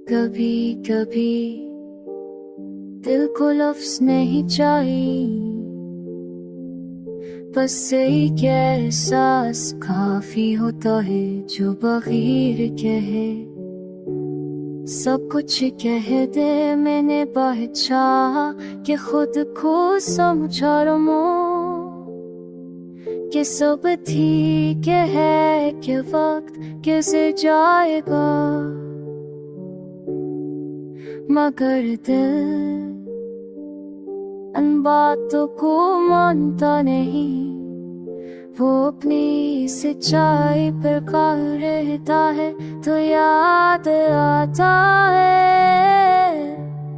कभी कभी दिल को लफ्ज़ नहीं चाहिए, बस एक एहसास काफी होता है जो बगैर कहे सब कुछ कह दे। मैंने पहचाना कि खुद को समझा रमो कि सब ठीक है, कि वक्त कैसे जाएगा, मगर दिल इन बातों को मानता नहीं। वो अपनी सच्चाई पर कायल रहता है तो याद आता है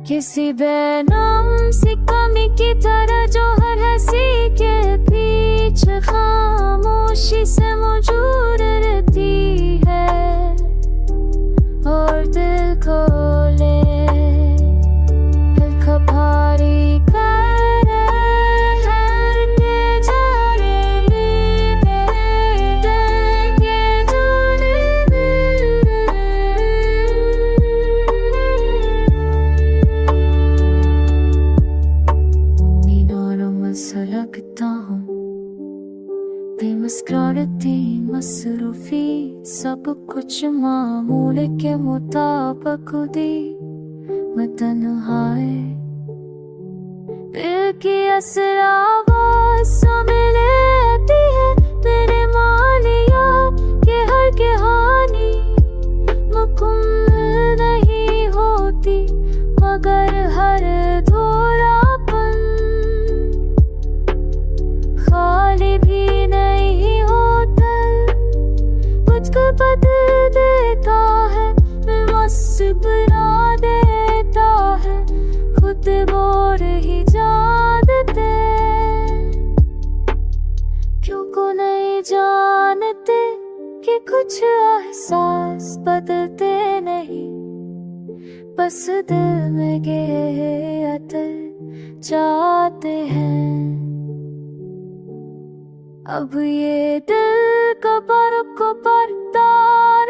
किसी बेनाम सी कमी की तरह जो हर हंसी के पीछे खामोशी से मौजूद रहती है और दिल को ले भारी लगता हूँ बेमुस्कुराती मसरूफी, सब कुछ मामूल के मुताबिक दी। मैं तन्हाई दिल की असर आवाज़ मिले आती है मेरे मालिया के हर कहानी मुकम्मल नहीं होती, मगर हर धोरापन खाली भी नहीं होता। मुझको बदल देता है, मस्त बना देता है, खुद बोर ही जानते क्यों को नहीं जानते कि कुछ एहसास बदलते नहीं, बस दिल में गिरते जाते हैं। अब ये दिल कब्र को पर्दा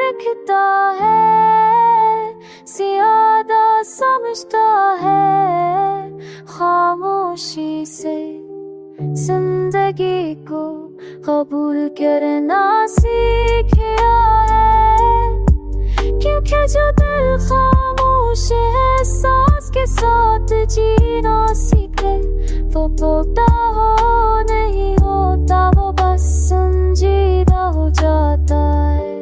रखता है, ज़्यादा समझता है, खामोशी से जिंदगी को कबूल करना सीखा है, क्योंकि जो दिल खामोश है सांस के साथ जीना सीखे वो बोलता हो नहीं होता, वो बस संजीदा हो जाता है।